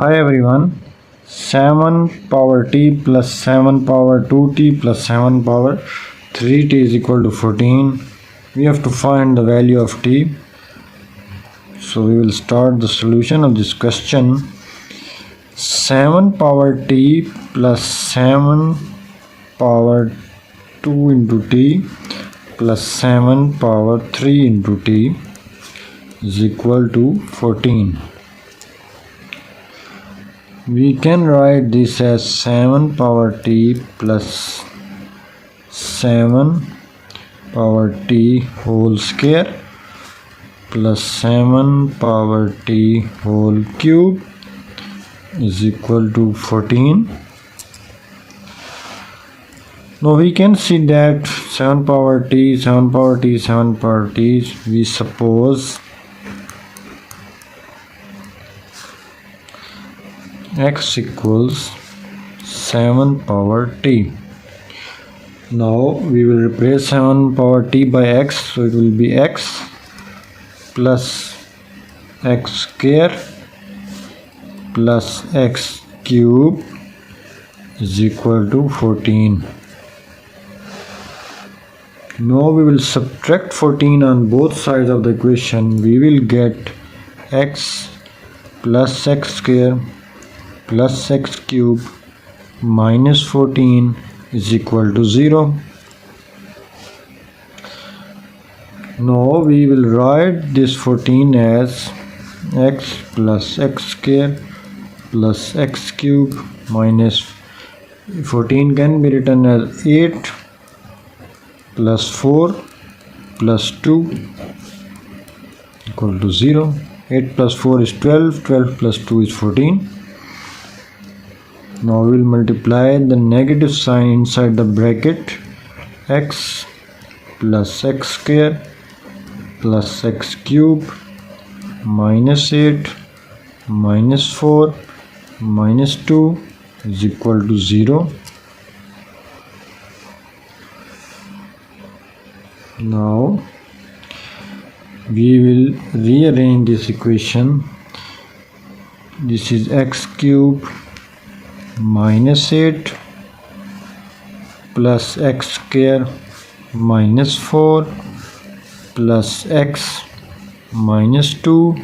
Hi everyone. 7 power t plus 7 power 2t plus 7 power 3t is equal to 14. We have to find the value of t. So we will start the solution of this question. 7 power t plus 7 power 2 into t plus 7 power 3 into t is equal to 14. We can write this as 7 power t plus 7 power t whole square plus 7 power t whole cube is equal to 14. Now we can see that 7 power t, 7 power t, 7 power t, we suppose x equals 7 power t. Now we will replace 7 power t by x, so it will be x plus x square plus x cube is equal to 14. Now we will subtract 14 on both sides of the equation. We will get x plus x square plus x cube minus 14 is equal to 0. Now we will write this 14 as x plus x square plus x cube minus 14 can be written as 8 plus 4 plus 2 equal to 0. 8 plus 4 is 12, 12 plus 2 is 14. Now we will multiply the negative sign inside the bracket. X plus x square plus x cube minus 8 minus 4 minus 2 is equal to 0. Now we will rearrange this equation. This is x cube minus 8 plus x square minus 4 plus x minus 2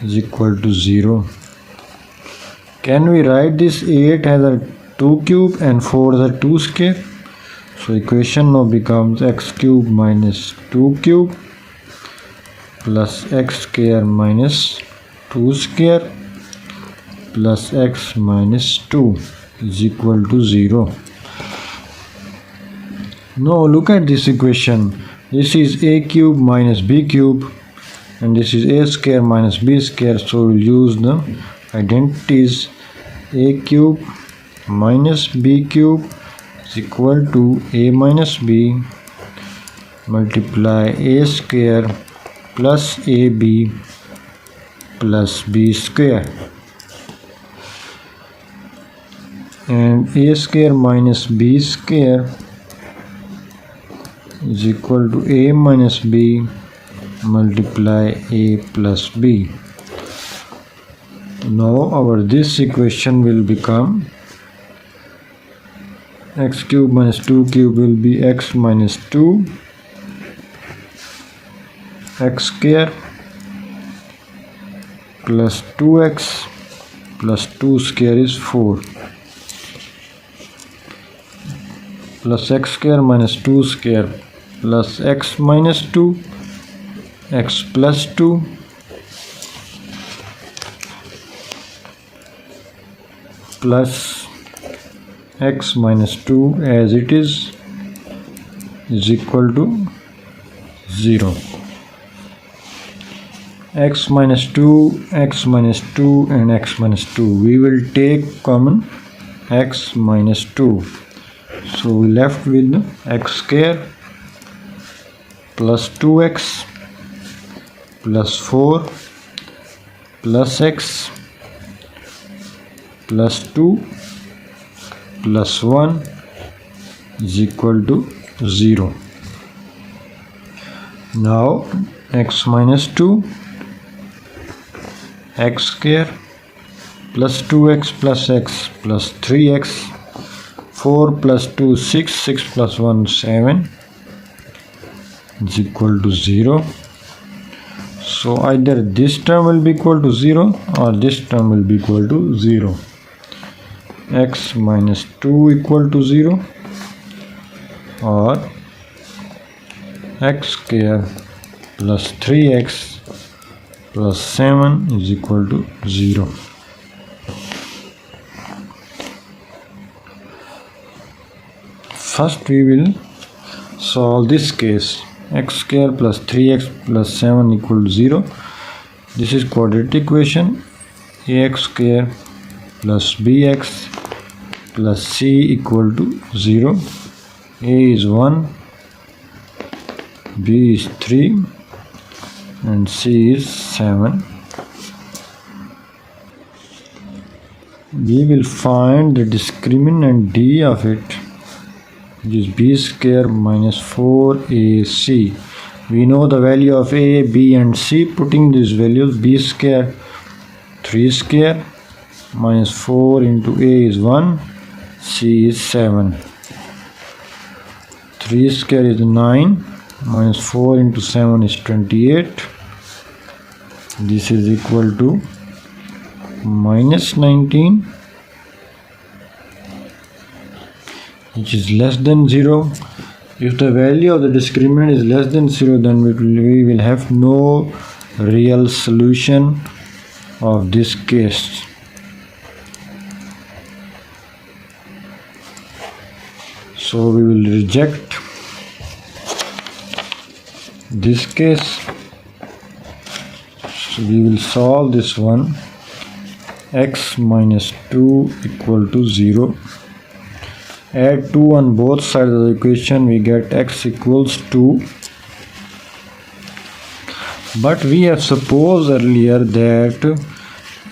is equal to 0. Can we write this 8 as a 2 cube and 4 as a 2 square? So equation now becomes x cube minus 2 cube plus x square minus 2 square plus x minus 2 is equal to 0. Now look at this equation. This is a cube minus b cube and this is a square minus b square. So we'll use the identities. A cube minus b cube is equal to a minus b multiply a square plus ab plus b square. And a square minus b square is equal to a minus b multiply a plus b. Now our this equation will become x cube minus 2 cube will be x minus 2 x square plus 2x plus 2 square is 4 plus x square minus 2 square plus x minus 2 x plus 2 plus x minus 2 as it is equal to 0. X minus 2, x minus 2 and x minus 2. We will take common x minus 2. So we left with x square plus 2x plus 4 plus x plus 2 plus 1 is equal to 0. Now x minus 2 x square plus 2x plus x plus 3x. 4 plus 2 6, 6 plus 1 7 is equal to 0. So either this term will be equal to 0 or this term will be equal to 0. X minus 2 equal to 0 or x square plus 3x plus 7 is equal to 0. First we will solve this case. X square plus 3x plus 7 equal to 0. This is quadratic equation. Ax square plus bx plus c equal to 0. A is 1, b is 3 and c is 7. We will find the discriminant d of it, which is b square minus 4ac. We know the value of a, b and c. Putting these values, b square 3 square minus 4 into a is 1, c is 7. 3 square is 9 minus 4 into 7 is 28. This is equal to minus 19, which is less than 0. If the value of the discriminant is less than 0, then we will have no real solution of this case. So we will reject this case. So we will solve this one. X minus 2 equal to 0. Add 2 on both sides of the equation, we get x equals 2. But we have supposed earlier that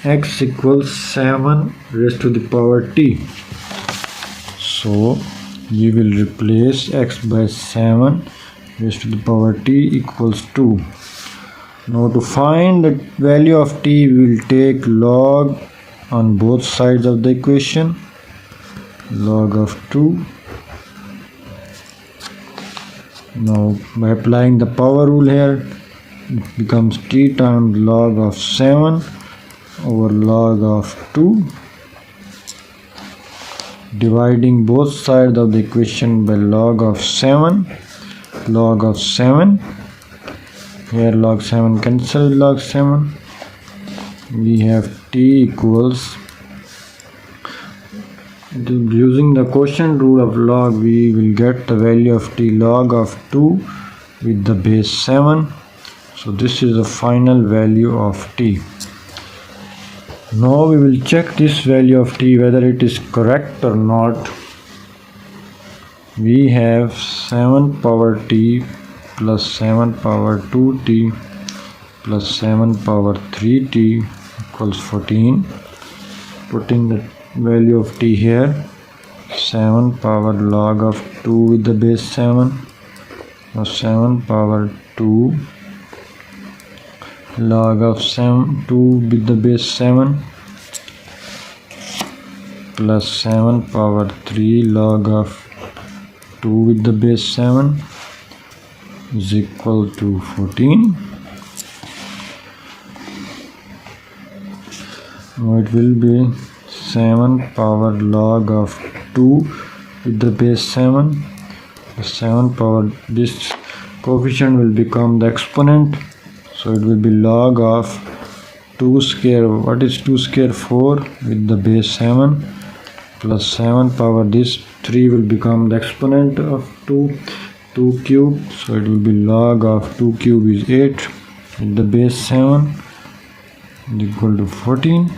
x equals 7 raised to the power t. So we will replace x by 7 raised to the power t equals 2. Now to find the value of t, we will take log on both sides of the equation. Log of 2. Now by applying the power rule here, it becomes t times log of 7 over log of 2. Dividing both sides of the equation by log of 7. Log of 7. Here log 7 cancel log 7. We have t equals, using the quotient rule of log, we will get the value of t log of 2 with the base 7. So this is the final value of t. Now we will check this value of t whether it is correct or not. We have 7 power t plus 7 power 2t plus 7 power 3t equals 14. Putting the value of t here, 7 power log of 2 with the base 7 or 7 power 2 log of 2 with the base 7 plus 7 power 3 log of 2 with the base 7 is equal to 14. Now it will be 7 power log of 2 with the base 7. 7 power, this coefficient will become the exponent. So it will be log of 2 square, what is 2 square? 4 with the base 7 plus 7 power, this 3 will become the exponent of 2 cube. So it will be log of 2 cube is 8 with the base 7 is equal to 14.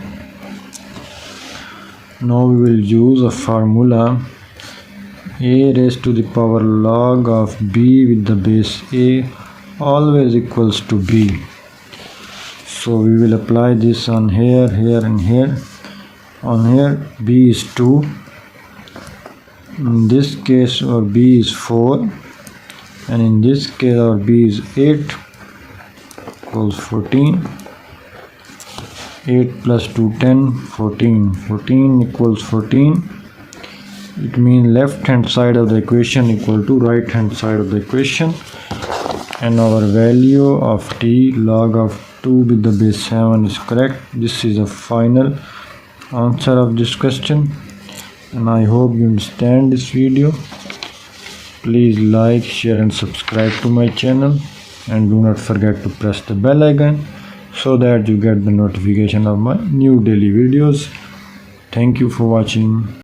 Now we will use a formula, a raised to the power log of b with the base a always equals to b. So we will apply this on here, here and here. On here b is 2. In this case our b is 4. And in this case our b is 8 equals 14. 8 plus 2 10, 14. 14 equals 14. It means left hand side of the equation equal to right hand side of the equation, and our value of t log of 2 with the base 7 is correct. This is the final answer of this question, and I hope you understand this video. Please like, share and subscribe to my channel, and do not forget to press the bell icon so that you get the notification of my new daily videos. Thank you for watching.